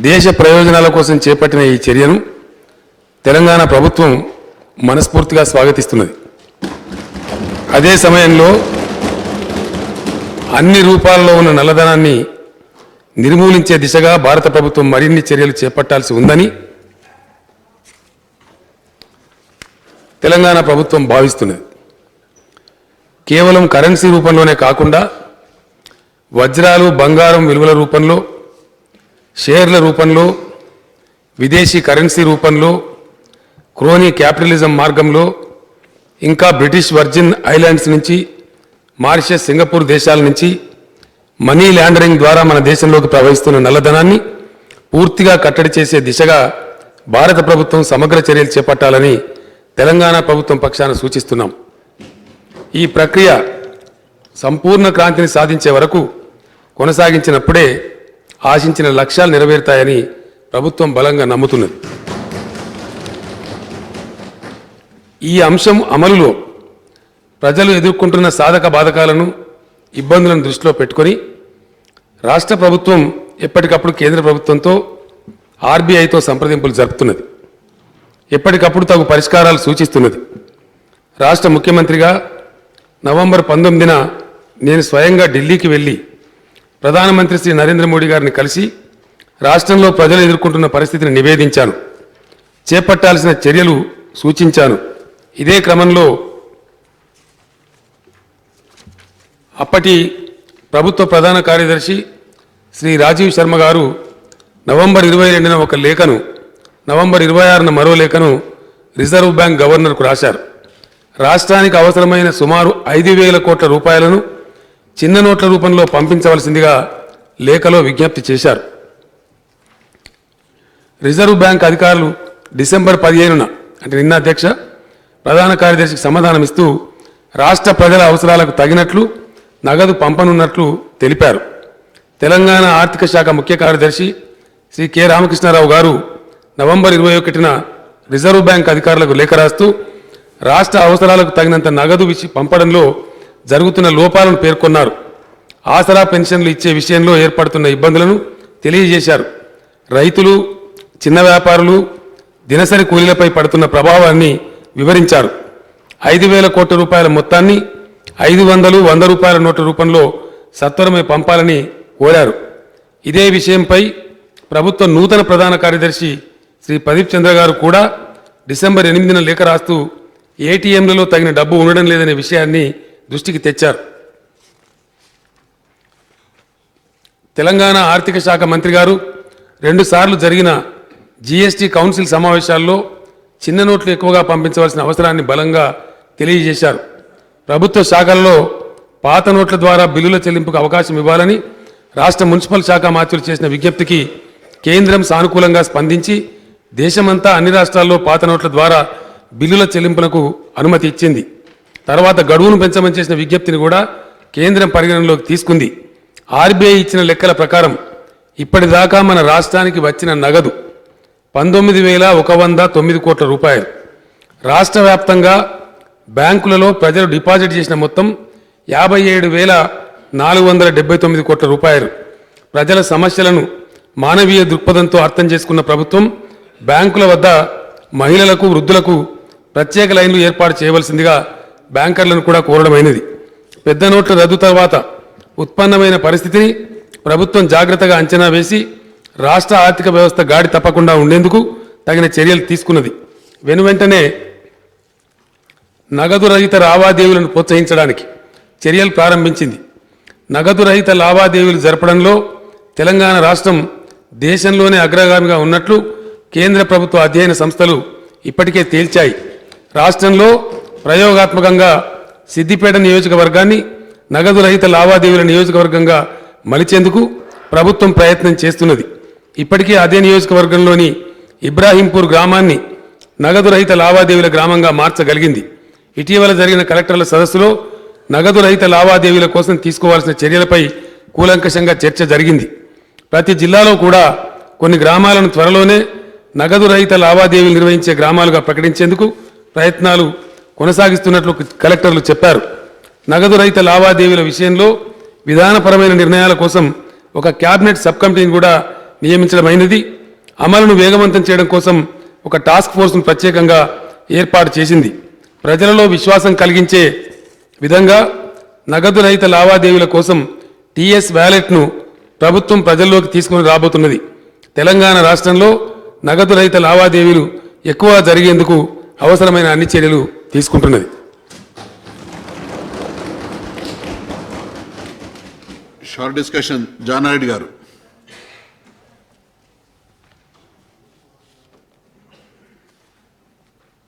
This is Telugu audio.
దేశ ప్రయోజనాల కోసం చేపట్టిన ఈ చర్యను తెలంగాణ ప్రభుత్వం మనస్ఫూర్తిగా స్వాగతిస్తున్నది. అదే సమయంలో అన్ని రూపాల్లో ఉన్న నల్లధనాన్ని నిర్మూలించే దిశగా భారత ప్రభుత్వం మరిన్ని చర్యలు చేపట్టాల్సి ఉందని తెలంగాణ ప్రభుత్వం భావిస్తున్నది. కేవలం కరెన్సీ రూపంలోనే కాకుండా వజ్రాలు, బంగారం విలువల రూపంలో, షేర్ల రూపంలో, విదేశీ కరెన్సీ రూపంలో, క్రోనీ క్యాపిటలిజం మార్గంలో, ఇంకా బ్రిటిష్ వర్జిన్ ఐలాండ్స్ నుంచి, మారిషస్, సింగపూర్ దేశాల నుంచి మనీ లాండరింగ్ ద్వారా మన దేశంలోకి ప్రవహిస్తున్న నల్లధనాన్ని పూర్తిగా కట్టడి చేసే దిశగా భారత ప్రభుత్వం సమగ్ర చర్యలు చేపట్టాలని తెలంగాణ ప్రభుత్వం పక్షాన సూచిస్తున్నాం. ఈ ప్రక్రియ సంపూర్ణ క్రాంతిని సాధించే వరకు కొనసాగించినప్పుడే ఆశించిన లక్ష్యాలు నెరవేరుతాయని ప్రభుత్వం బలంగా నమ్ముతున్నది. ఈ అంశం అమలులో ప్రజలు ఎదుర్కొంటున్న సాధక బాధకాలను, ఇబ్బందులను దృష్టిలో పెట్టుకొని రాష్ట్ర ప్రభుత్వం ఎప్పటికప్పుడు కేంద్ర ప్రభుత్వంతో, ఆర్బీఐతో సంప్రదింపులు జరుపుతున్నది. ఎప్పటికప్పుడు తగు పరిష్కారాలు సూచిస్తున్నది. రాష్ట్ర ముఖ్యమంత్రిగా నవంబర్ 19న నేను స్వయంగా ఢిల్లీకి వెళ్ళి ప్రధానమంత్రి శ్రీ నరేంద్ర మోడీ గారిని కలిసి రాష్ట్రంలో ప్రజలు ఎదుర్కొంటున్న పరిస్థితిని నివేదించాను, చేపట్టాల్సిన చర్యలు సూచించాను. ఇదే క్రమంలో అప్పటి ప్రభుత్వ ప్రధాన కార్యదర్శి శ్రీ రాజీవ్ శర్మ గారు నవంబర్ 22న ఒక లేఖను, నవంబర్ 26న మరో లేఖను రిజర్వ్ బ్యాంక్ గవర్నర్కు రాశారు. రాష్ట్రానికి అవసరమైన సుమారు 5,000 కోట్ల రూపాయలను చిన్న నోట్ల రూపంలో పంపించవలసిందిగా లేఖలో విజ్ఞప్తి చేశారు. రిజర్వ్ బ్యాంక్ అధికారులు డిసెంబర్ 15న, అంటే నిన్న అధ్యక్ష, ప్రధాన కార్యదర్శికి సమాధానమిస్తూ రాష్ట్ర ప్రజల అవసరాలకు తగినట్లు నగదు పంపనున్నట్లు తెలిపారు. తెలంగాణ ఆర్థిక శాఖ ముఖ్య కార్యదర్శి శ్రీ కె రామకృష్ణారావు గారు నవంబర్ 21న రిజర్వ్ బ్యాంక్ అధికారులకు లేఖ రాస్తూ రాష్ట్ర అవసరాలకు తగినంత నగదు పంపడంలో జరుగుతున్న లోపాలను పేర్కొన్నారు. ఆసరా పెన్షన్లు ఇచ్చే విషయంలో ఏర్పడుతున్న ఇబ్బందులను తెలియజేశారు. రైతులు, చిన్న వ్యాపారులు, దినసరి కూలీలపై పడుతున్న ప్రభావాన్ని వివరించారు. 5,000 కోట్ల రూపాయల మొత్తాన్ని 500, 100 రూపాయల నోట్ల రూపంలో సత్వరమే పంపాలని కోరారు. ఇదే విషయంపై ప్రభుత్వ నూతన ప్రధాన కార్యదర్శి శ్రీ ప్రదీప్ చంద్ర గారు కూడా డిసెంబర్ 8న లేఖ రాస్తూ ఏటీఎంలలో తగిన డబ్బు ఉండడం లేదనే విషయాన్ని దృష్టికి తెచ్చారు. తెలంగాణ ఆర్థిక శాఖ మంత్రి గారు 2 సార్లు జరిగిన జీఎస్టీ కౌన్సిల్ సమావేశాల్లో చిన్న నోట్లు ఎక్కువగా పంపించవలసిన అవసరాన్ని బలంగా తెలియజేశారు. ప్రభుత్వ శాఖల్లో పాత నోట్ల ద్వారా బిల్లుల చెల్లింపుకు అవకాశం ఇవ్వాలని రాష్ట్ర మున్సిపల్ శాఖ మంత్రులు చేసిన విజ్ఞప్తికి కేంద్రం సానుకూలంగా స్పందించి దేశమంతా అన్ని రాష్ట్రాల్లో పాత నోట్ల ద్వారా బిల్లుల చెల్లింపులకు అనుమతి ఇచ్చింది. తర్వాత గడువును పెంచమని చేసిన విజ్ఞప్తిని కూడా కేంద్రం పరిగణనలోకి తీసుకుంది. ఆర్బీఐ ఇచ్చిన లెక్కల ప్రకారం ఇప్పటిదాకా మన రాష్ట్రానికి వచ్చిన నగదు 19,109 కోట్ల రూపాయలు. రాష్ట్ర వ్యాప్తంగా బ్యాంకులలో ప్రజలు డిపాజిట్ చేసిన మొత్తం 57,479 కోట్ల రూపాయలు. ప్రజల సమస్యలను మానవీయ దృక్పథంతో అర్థం చేసుకున్న ప్రభుత్వం బ్యాంకుల వద్ద మహిళలకు, వృద్ధులకు ప్రత్యేక లైన్లు ఏర్పాటు చేయవలసిందిగా బ్యాంకర్లను కూడా కోరడమైనది. పెద్ద నోట్ల రద్దు తర్వాత ఉత్పన్నమైన పరిస్థితిని ప్రభుత్వం జాగ్రత్తగా అంచనా వేసి రాష్ట్ర ఆర్థిక వ్యవస్థ గాడి తప్పకుండా ఉండేందుకు తగిన చర్యలు తీసుకున్నది. వెనువెంటనే నగదు రహిత లావాదేవీలను ప్రోత్సహించడానికి చర్యలు ప్రారంభించింది. నగదు రహిత లావాదేవీలు జరపడంలో తెలంగాణ రాష్ట్రం దేశంలోనే అగ్రగామిగా ఉన్నట్లు కేంద్ర ప్రభుత్వ అధ్యయన సంస్థలు ఇప్పటికే తేల్చాయి. రాష్ట్రంలో ప్రయోగాత్మకంగా సిద్దిపేట నియోజకవర్గాన్ని నగదు రహిత లావాదేవీల నియోజకవర్గంగా మలిచేందుకు ప్రభుత్వం ప్రయత్నం చేస్తున్నది. ఇప్పటికే అదే నియోజకవర్గంలోని ఇబ్రాహీంపూర్ గ్రామాన్ని నగదు రహిత లావాదేవీల గ్రామంగా మార్చగలిగింది. ఇటీవల జరిగిన కలెక్టర్ల సదస్సులో నగదు రహిత లావాదేవీల కోసం తీసుకోవాల్సిన చర్యలపై కూలంకషంగా చర్చ జరిగింది. ప్రతి జిల్లాలో కూడా కొన్ని గ్రామాలను త్వరలోనే నగదు రహిత లావాదేవీలు నిర్వహించే గ్రామాలుగా ప్రకటించేందుకు ప్రయత్నాలు కొనసాగిస్తున్నట్లు కలెక్టర్లు చెప్పారు. నగదు రహిత లావాదేవీల విషయంలో విధానపరమైన నిర్ణయాల కోసం ఒక క్యాబినెట్ సబ్ కమిటీని కూడా నియమించడమైనది. అమలును వేగవంతం చేయడం కోసం ఒక టాస్క్ ఫోర్స్ను ప్రత్యేకంగా ఏర్పాటు చేసింది. ప్రజలలో విశ్వాసం కలిగించే విధంగా నగదు రహిత లావాదేవీల కోసం టీఎస్ వ్యాలెట్ను ప్రభుత్వం ప్రజల్లోకి తీసుకుని రాబోతున్నది. తెలంగాణ రాష్ట్రంలో నగదు రహిత లావాదేవీలు ఎక్కువ జరిగేందుకు అవసరమైన అన్ని చర్యలు తీసుకుంటున్నది. షార్ట్ డిస్కషన్ జానారెడ్డి గారు.